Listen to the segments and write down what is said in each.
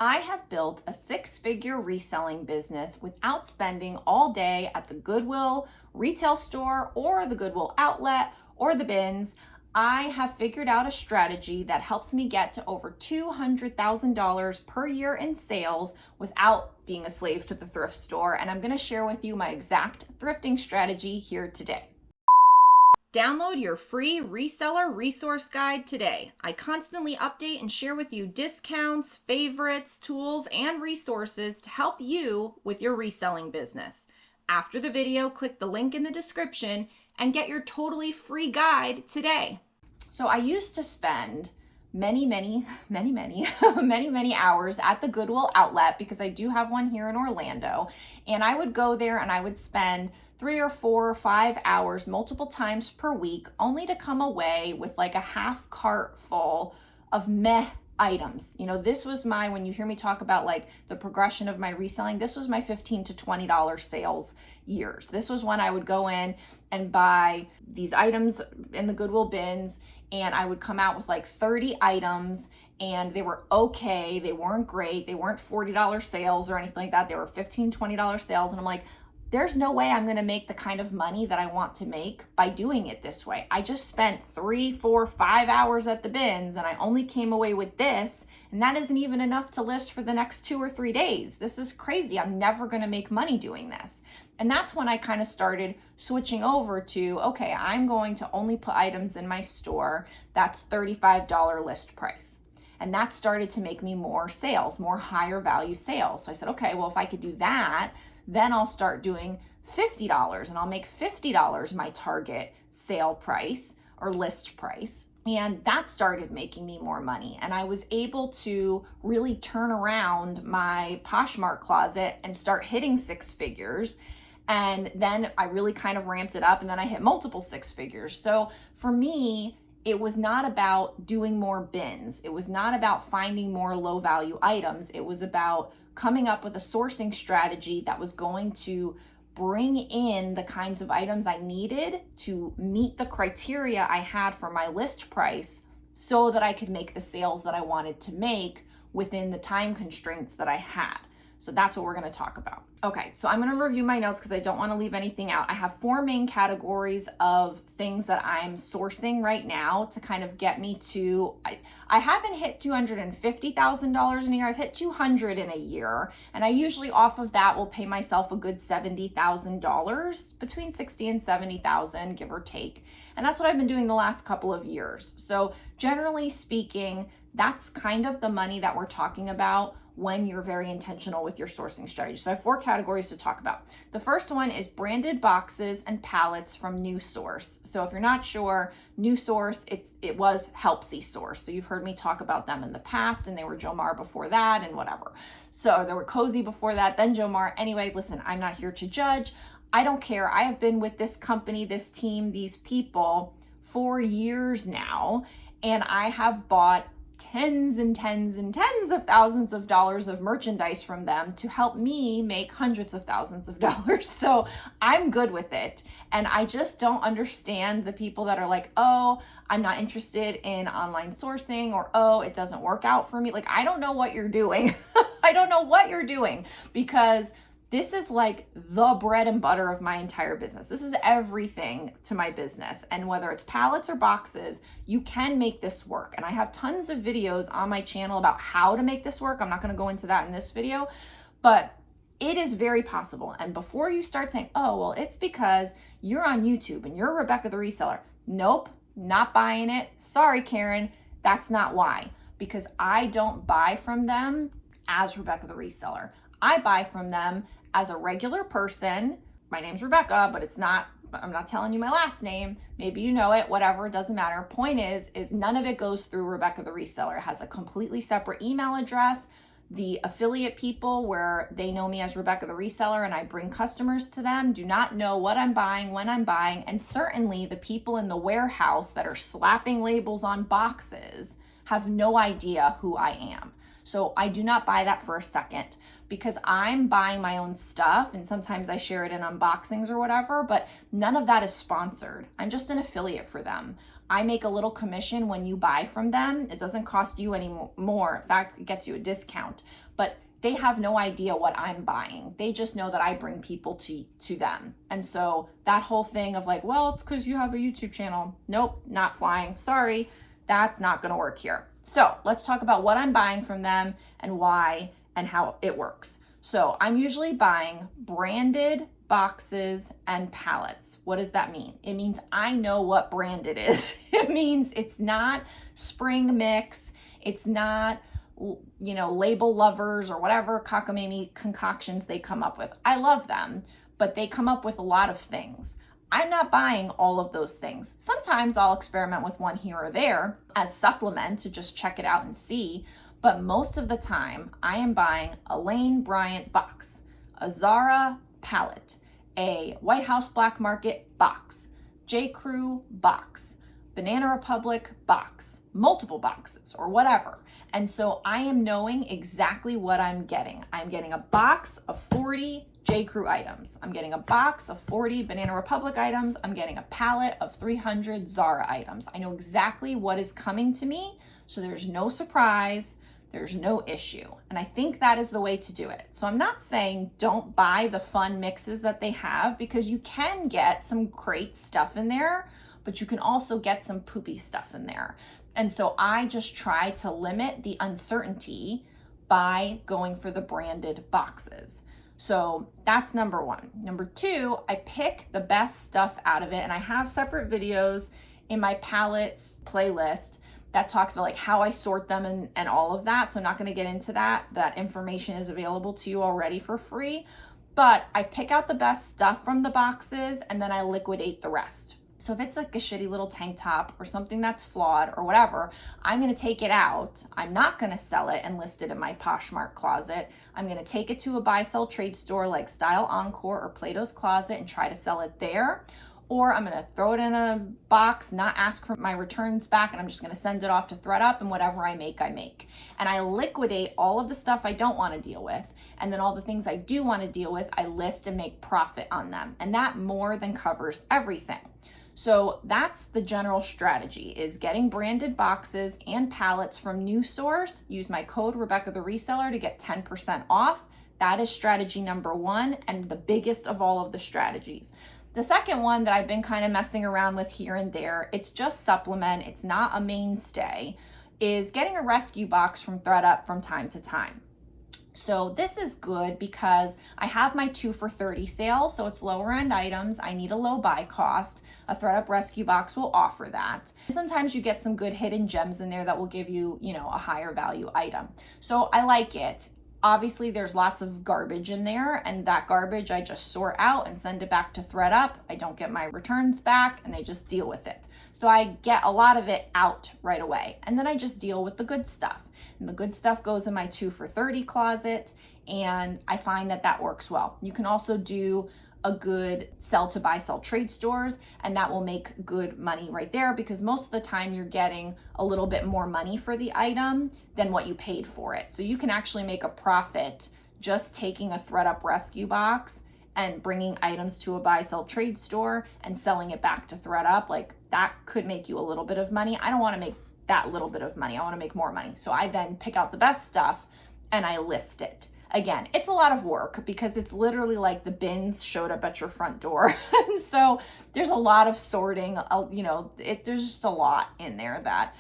I have built a six-figure reselling business without spending all day at the Goodwill retail store or the Goodwill outlet or the bins. I have figured out a strategy that helps me get to over $200,000 per year in sales without being a slave to the thrift store. And I'm going to share with you my exact thrifting strategy here today. Download your free reseller resource guide today. I constantly update and share with you discounts, favorites, tools, and resources to help you with your reselling business. After the video, click the link in the description and get your totally free guide today. So I used to spend many hours at the Goodwill outlet because I do have one here in Orlando. And I would go there and I would spend 3 or 4 or 5 hours multiple times per week, only to come away with like a half cart full of meh items. You know, this was when you hear me talk about like the progression of my reselling, this was my $15 to $20 sales years. This was when I would go in and buy these items in the Goodwill bins, and I would come out with like 30 items, and they were okay. They weren't great. They weren't $40 sales or anything like that. They were $15, $20 sales. And I'm like, there's no way I'm going to make the kind of money that I want to make by doing it this way. I just spent 3, 4, 5 hours at the bins and I only came away with this. And that isn't even enough to list for the next 2 or 3 days. This is crazy. I'm never going to make money doing this. And that's when I kind of started switching over to, okay, I'm going to only put items in my store that's $35 list price. And that started to make me more sales, more higher value sales. So I said, okay, well, if I could do that, then I'll start doing $50 and I'll make $50 my target sale price or list price. And that started making me more money. And I was able to really turn around my Poshmark closet and start hitting 6 figures. And then I really kind of ramped it up, and then I hit multiple 6 figures. So for me, it was not about doing more bins. It was not about finding more low value items. It was about coming up with a sourcing strategy that was going to bring in the kinds of items I needed to meet the criteria I had for my list price so that I could make the sales that I wanted to make within the time constraints that I had. So that's what we're going to talk about. Okay, so I'm going to review my notes because I don't want to leave anything out. I have 4 main categories of things that I'm sourcing right now to kind of get me to, I haven't hit $250,000 in a year. I've hit 200 in a year. And I usually off of that will pay myself a good $70,000, between 60 and 70,000, give or take. And that's what I've been doing the last couple of years. So generally speaking, that's kind of the money that we're talking about when you're very intentional with your sourcing strategy. So I have 4 categories to talk about. The first one is branded boxes and pallets from New Source. So if you're not sure, New Source, it was Helpsy Source. So you've heard me talk about them in the past, and they were Jomar before that and whatever. So there were Cozy before that, then Jomar. Anyway, listen, I'm not here to judge. I don't care. I have been with this company, this team, these people for years now, and I have bought tens and tens and tens of thousands of dollars of merchandise from them to help me make hundreds of thousands of dollars. So I'm good with it. And I just don't understand the people that are like, oh, I'm not interested in online sourcing, or, oh, it doesn't work out for me. Like, I don't know what you're doing. I don't know what you're doing, because this is like the bread and butter of my entire business. This is everything to my business. And whether it's pallets or boxes, you can make this work. And I have tons of videos on my channel about how to make this work. I'm not going to go into that in this video, but it is very possible. And before you start saying, oh, well, it's because you're on YouTube and you're Rebecca the Reseller. Nope, not buying it. Sorry, Karen. That's not why. Because I don't buy from them as Rebecca the Reseller. I buy from them as a regular person. My name's Rebecca, but I'm not telling you my last name. Maybe you know it, whatever, it doesn't matter. Point is none of it goes through Rebecca the Reseller. It has a completely separate email address. The affiliate people, where they know me as Rebecca the Reseller and I bring customers to them, do not know what I'm buying, when I'm buying. And certainly the people in the warehouse that are slapping labels on boxes have no idea who I am. So I do not buy that for a second, because I'm buying my own stuff, and sometimes I share it in unboxings or whatever, but none of that is sponsored. I'm just an affiliate for them. I make a little commission when you buy from them. It doesn't cost you any more. In fact, it gets you a discount. But they have no idea what I'm buying. They just know that I bring people to them. And so that whole thing of like, well, it's because you have a YouTube channel. Nope, not flying. Sorry, that's not going to work here. So let's talk about what I'm buying from them and why and how it works. So I'm usually buying branded boxes and pallets. What does that mean? It means I know what brand it is. It means it's not Spring Mix. It's not, Label Lovers or whatever cockamamie concoctions they come up with. I love them, but they come up with a lot of things. I'm not buying all of those things. Sometimes I'll experiment with one here or there as supplement to just check it out and see, but most of the time I am buying a Lane Bryant box, a Zara pallet, a White House Black Market box, J. Crew box, Banana Republic box, multiple boxes or whatever. And so I am knowing exactly what I'm getting. I'm getting a box of 40 J. Crew items. I'm getting a box of 40 Banana Republic items. I'm getting a pallet of 300 Zara items. I know exactly what is coming to me, so there's no surprise, there's no issue. And I think that is the way to do it. So I'm not saying don't buy the fun mixes that they have, because you can get some great stuff in there, but you can also get some poopy stuff in there. And so I just try to limit the uncertainty by going for the branded boxes. So that's number one. Number two, I pick the best stuff out of it. And I have separate videos in my pallets playlist that talks about like how I sort them and all of that. So I'm not going to get into that. That information is available to you already for free. But I pick out the best stuff from the boxes and then I liquidate the rest. So if it's like a shitty little tank top or something that's flawed or whatever, I'm going to take it out. I'm not going to sell it and list it in my Poshmark closet. I'm going to take it to a buy sell trade store like Style Encore or Plato's Closet and try to sell it there. Or I'm going to throw it in a box, not ask for my returns back, and I'm just going to send it off to ThreadUp, and whatever I make, I make. And I liquidate all of the stuff I don't want to deal with. And then all the things I do want to deal with, I list and make profit on them. And that more than covers everything. So that's the general strategy, is getting branded boxes and pallets from new source. Use my code Rebecca the Reseller to get 10% off. That is strategy number one and the biggest of all of the strategies. The second one that I've been kind of messing around with here and there, it's just supplement, it's not a mainstay, is getting a rescue box from ThreadUp from time to time. So this is good because I have my 2 for $30 sale, so it's lower end items. I need a low buy cost. A ThreadUp rescue box will offer that. And sometimes you get some good hidden gems in there that will give you, a higher value item. So I like it. Obviously, there's lots of garbage in there, and that garbage I just sort out and send it back to ThreadUp. I don't get my returns back, and they just deal with it. So I get a lot of it out right away, and then I just deal with the good stuff. And the good stuff goes in my 2 for $30 closet, and I find that that works well. You can also do a good sell to buy sell trade stores, and that will make good money right there, because most of the time you're getting a little bit more money for the item than what you paid for it. So you can actually make a profit just taking a ThreadUp rescue box and bringing items to a buy sell trade store and selling it back to ThreadUp. Like, that could make you a little bit of money. I don't want to make that little bit of money. I want to make more money. So I then pick out the best stuff and I list it. Again, it's a lot of work because it's literally like the bins showed up at your front door. And so there's a lot of sorting, there's just a lot in there that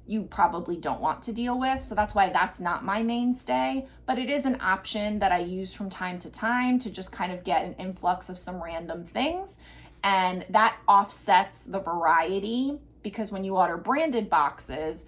you probably don't want to deal with. So that's why that's not my mainstay, but it is an option that I use from time to time to just kind of get an influx of some random things. And that offsets the variety, because when you order branded boxes,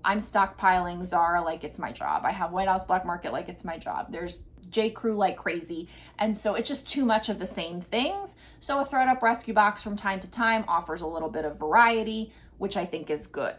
I'm stockpiling Zara like it's my job. I have White House Black Market like it's my job. There's J. Crew like crazy. And so it's just too much of the same things. So a ThreadUp rescue box from time to time offers a little bit of variety, which I think is good.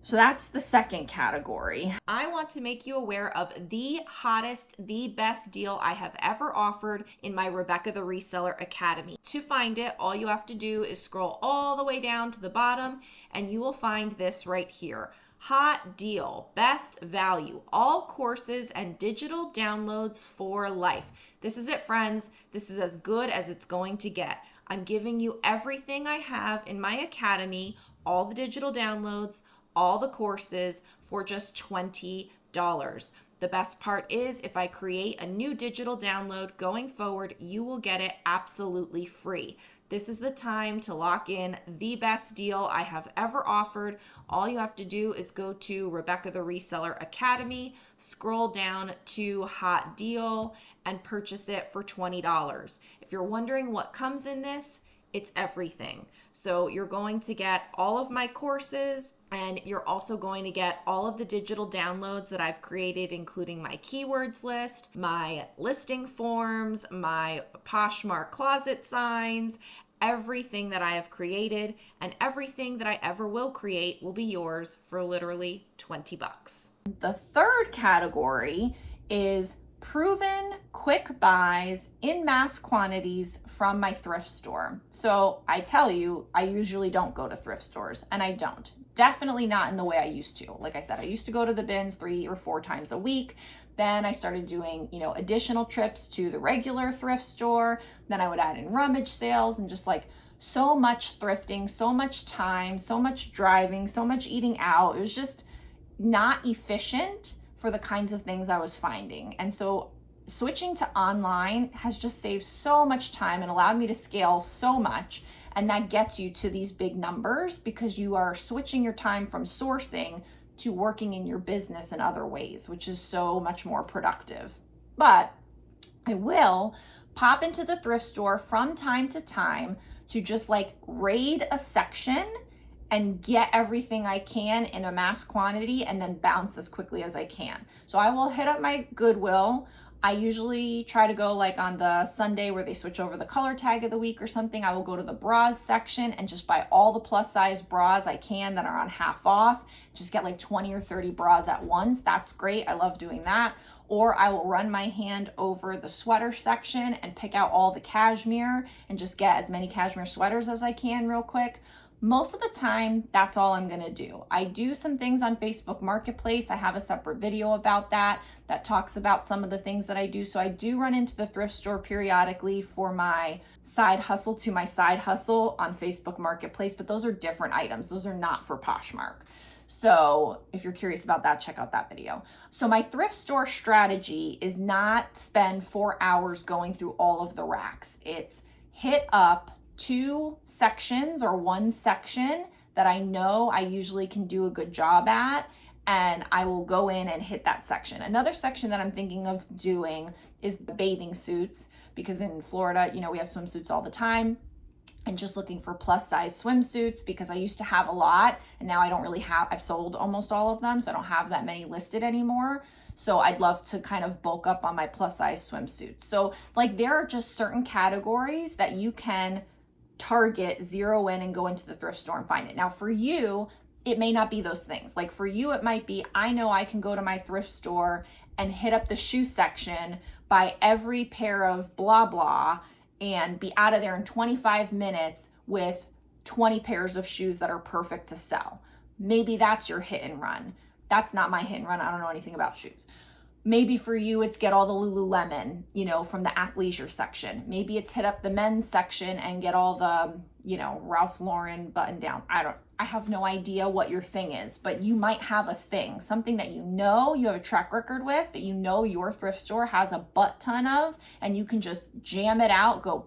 So that's the second category. I want to make you aware of the hottest, the best deal I have ever offered in my Rebecca the Reseller Academy. To find it, all you have to do is scroll all the way down to the bottom and you will find this right here. Hot deal, best value, all courses and digital downloads for life. This is it, friends. This is as good as it's going to get. I'm giving you everything I have in my academy, all the digital downloads, all the courses for just $20. The best part is if I create a new digital download going forward, you will get it absolutely free. This is the time to lock in the best deal I have ever offered. All you have to do is go to Rebecca the Reseller Academy, scroll down to Hot Deal, and purchase it for $20. If you're wondering what comes in this, it's everything. So you're going to get all of my courses, and you're also going to get all of the digital downloads that I've created, including my keywords list, my listing forms, my Poshmark closet signs. Everything that I have created and everything that I ever will create will be yours for literally $20. The third category is proven quick buys in mass quantities from my thrift store. So I tell you, I usually don't go to thrift stores, and I don't. Definitely not in the way I used to. Like I said, I used to go to the bins 3 or 4 times a week. Then I started doing, additional trips to the regular thrift store. Then I would add in rummage sales, and just like so much thrifting, so much time, so much driving, so much eating out. It was just not efficient for the kinds of things I was finding. And so switching to online has just saved so much time and allowed me to scale so much. And that gets you to these big numbers because you are switching your time from sourcing to working in your business in other ways, which is so much more productive. But I will pop into the thrift store from time to time to just like raid a section and get everything I can in a mass quantity and then bounce as quickly as I can. So I will hit up my Goodwill. I usually try to go like on the Sunday where they switch over the color tag of the week or something. I will go to the bras section and just buy all the plus size bras I can that are on half off. Just get like 20 or 30 bras at once. That's great. I love doing that. Or I will run my hand over the sweater section and pick out all the cashmere and just get as many cashmere sweaters as I can real quick. Most of the time, that's all I'm gonna do. I do some things on Facebook Marketplace. I have a separate video about that talks about some of the things that I do. So I do run into the thrift store periodically for my side hustle to my side hustle on Facebook Marketplace, but those are different items. Those are not for Poshmark. So if you're curious about that, check out that video. So my thrift store strategy is not spend 4 hours going through all of the racks. It's hit up 2 sections or 1 section that I know I usually can do a good job at, and I will go in and hit that section. Another section that I'm thinking of doing is the bathing suits, because in Florida, we have swimsuits all the time, and just looking for plus size swimsuits because I used to have a lot and now I don't really have, I've sold almost all of them, so I don't have that many listed anymore. So I'd love to kind of bulk up on my plus size swimsuits. So like there are just certain categories that you can target, zero in, and go into the thrift store and find it. Now for you, it may not be those things. Like for you, it might be, I know I can go to my thrift store and hit up the shoe section, buy every pair of blah blah, and be out of there in 25 minutes with 20 pairs of shoes that are perfect to sell. Maybe that's your hit and run. That's not my hit and run. I don't know anything about shoes. Maybe for you, it's get all the Lululemon, from the athleisure section. Maybe it's hit up the men's section and get all the, Ralph Lauren button down. I have no idea what your thing is, but you might have a thing, something that you have a track record with, that your thrift store has a butt ton of, and you can just jam it out, go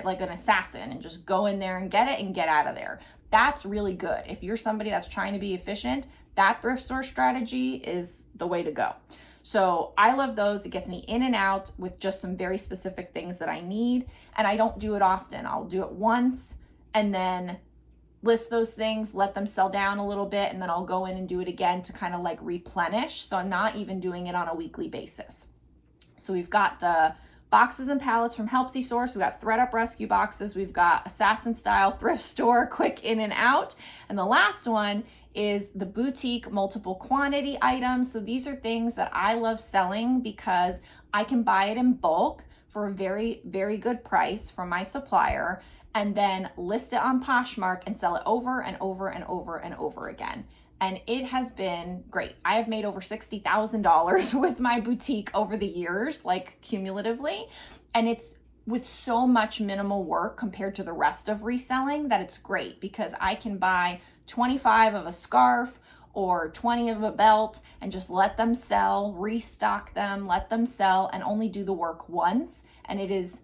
like an assassin and just go in there and get it and get out of there. That's really good. If you're somebody that's trying to be efficient, that thrift store strategy is the way to go. So I love those. It gets me in and out with just some very specific things that I need. And I don't do it often. I'll do it once and then list those things, let them sell down a little bit, and then I'll go in and do it again to kind of like replenish. So I'm not even doing it on a weekly basis. So we've got the boxes and pallets from Helpsy Source. We've got ThreadUp rescue boxes. We've got assassin style thrift store, quick in and out. And the last one is the boutique multiple quantity items. So these are things that I love selling because I can buy it in bulk for a very, very good price from my supplier, and then list it on Poshmark and sell it over and over and over and over again. and it has been great. I have made over $60,000 with my boutique over the years, like cumulatively, and it's with so much minimal work compared to the rest of reselling that it's great, because I can buy 25 of a scarf or 20 of a belt and just let them sell, restock them, let them sell, and only do the work once. And it is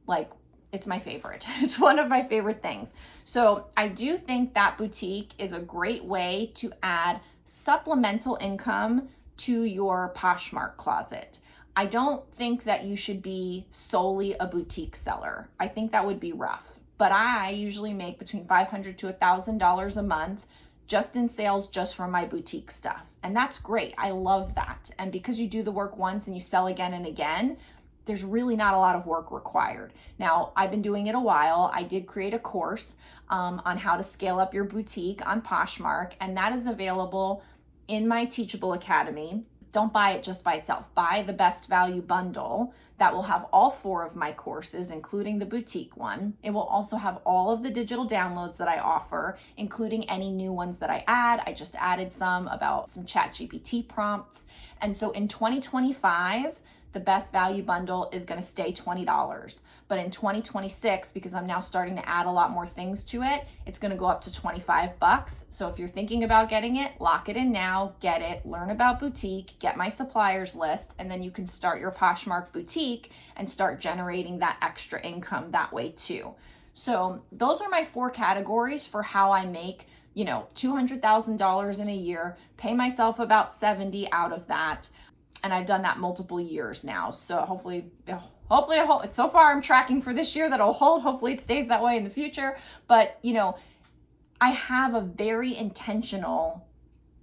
like, it's my favorite. It's one of my favorite things. So I do think that boutique is a great way to add supplemental income to your Poshmark closet. I don't think that you should be solely a boutique seller. I think that would be rough. But I usually make between $500 to $1,000 a month just in sales, just from my boutique stuff. And that's great. I love that. And because you do the work once and you sell again and again, there's really not a lot of work required. Now, I've been doing it a while. I did create a course on how to scale up your boutique on Poshmark, and that is available in my Teachable Academy. Don't buy it just by itself. Buy the best value bundle that will have all 4 of my courses, including the boutique one. It will also have all of the digital downloads that I offer, including any new ones that I add. I just added some about some ChatGPT prompts. And so in 2025, the best value bundle is going to stay $20. But in 2026, because I'm now starting to add a lot more things to it, it's going to go up to $25. So if you're thinking about getting it, lock it in now, get it, learn about boutique, get my suppliers list, and then you can start your Poshmark boutique and start generating that extra income that way too. So those are my 4 categories for how I make, $200,000 in a year, pay myself about 70 out of that. And I've done that multiple years now. So hopefully, so far I'm tracking for this year that'll hold. Hopefully it stays that way in the future. But, I have a very intentional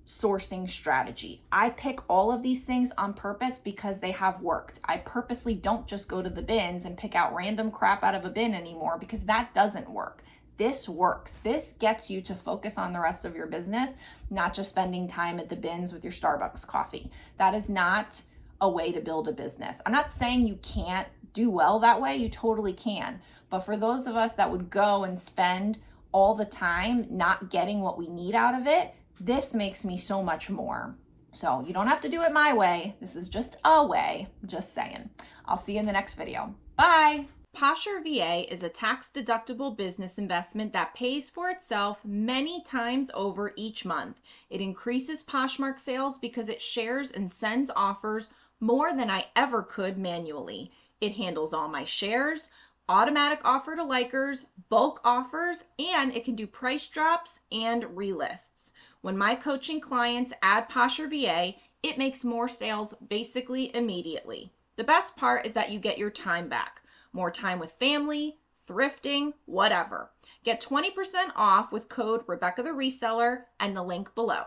sourcing strategy. I pick all of these things on purpose because they have worked. I purposely don't just go to the bins and pick out random crap out of a bin anymore, because that doesn't work. This works. This gets you to focus on the rest of your business, not just spending time at the bins with your Starbucks coffee. That is not a way to build a business. I'm not saying you can't do well that way. You totally can. But for those of us that would go and spend all the time not getting what we need out of it, this makes me so much more. So you don't have to do it my way. This is just a way. Just saying. I'll see you in the next video. Bye. Posher VA is a tax-deductible business investment that pays for itself many times over each month. It increases Poshmark sales because it shares and sends offers more than I ever could manually. It handles all my shares, automatic offer to likers, bulk offers, and it can do price drops and relists. When my coaching clients add Posher VA, it makes more sales basically immediately. The best part is that you get your time back. More time with family, thrifting, whatever. Get 20% off with code Rebecca the Reseller and the link below.